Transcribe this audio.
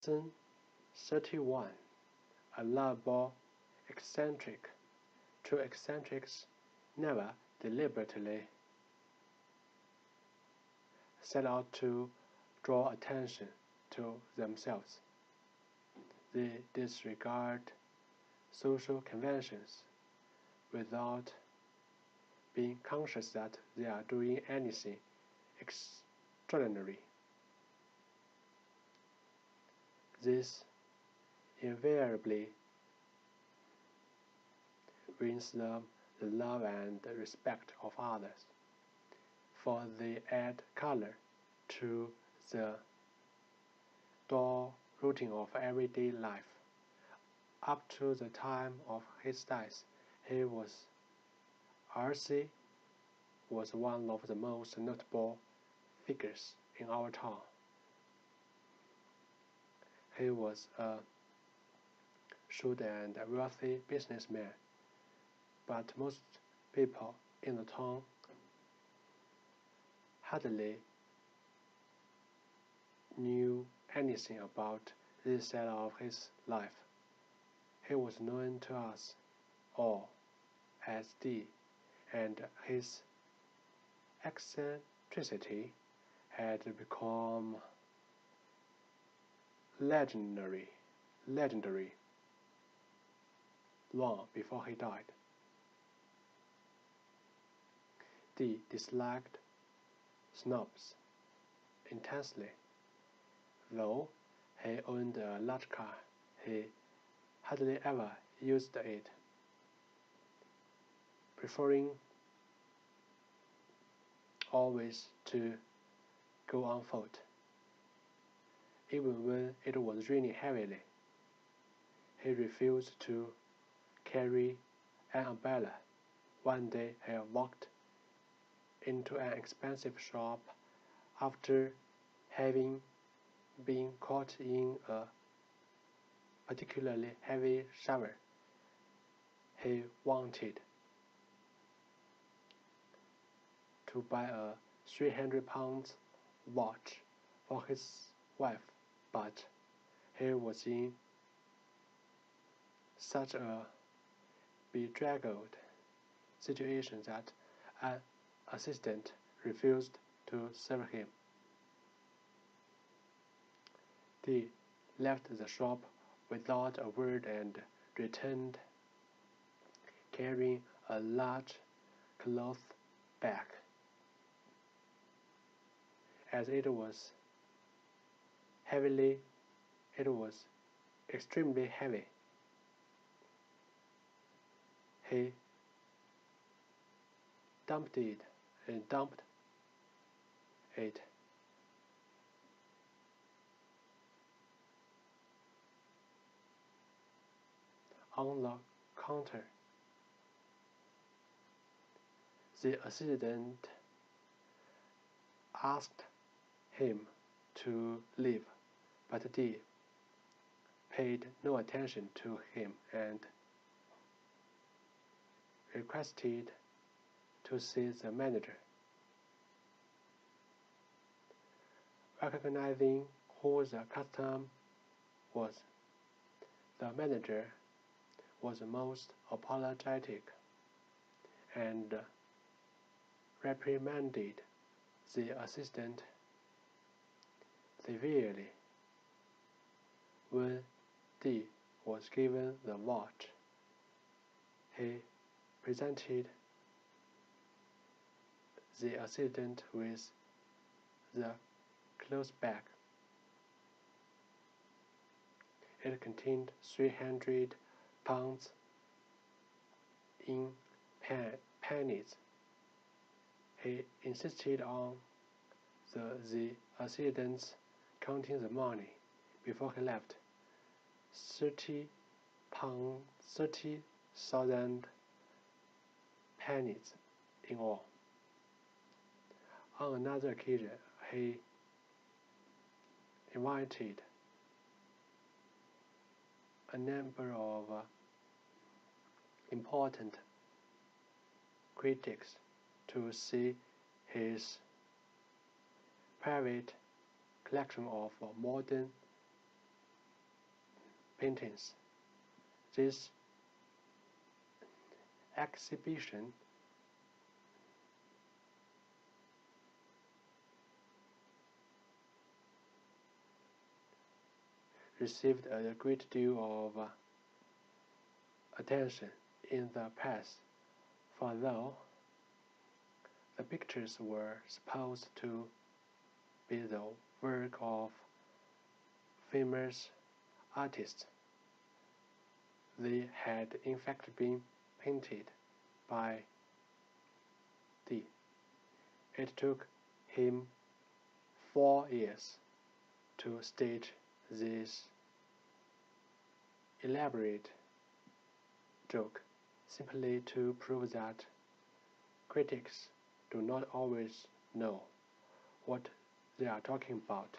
Lesson 31. A lovable eccentric. True eccentrics never deliberately set out to draw attention to themselves. They disregard social conventions without being conscious that they are doing anything extraordinary. This invariably wins them the love and respect of others, for they add color to the dull routine of everyday life. Up to the time of his death, R.C. was one of the most notable figures in our town. He was a shrewd and wealthy businessman, but most people in the town hardly knew anything about this side of his life. He was known to us all as D, and his eccentricity had become legendary long before he died. D disliked snobs intensely. Though he owned a large car, he hardly ever used it, preferring always to go on foot, even when it was raining heavily. He refused to carry an umbrella. One day he walked into an expensive shop after having been caught in a particularly heavy shower. He wanted to buy a 300-pound watch for his wife, but he was in such a bedraggled situation that an assistant refused to serve him. D left the shop without a word and returned carrying a large cloth bag. As it was extremely heavy. He dumped it on the counter. The assistant asked him to leave, but D paid no attention to him and requested to see the manager. Recognizing who the customer was, the manager was most apologetic and reprimanded the assistant severely. When D was given the watch, he presented the assistant with the cloth bag. It contained 300 pounds in pennies. He insisted on the assistants counting the money before he left. 30,000 pennies in all. On another occasion, he invited a number of important critics to see his private collection of modern paintings. This exhibition received a great deal of attention in the past, for though the pictures were supposed to be the work of famous artists, they had in fact been painted by D. It took him 4 years to stage this elaborate joke, simply to prove that critics do not always know what they are talking about.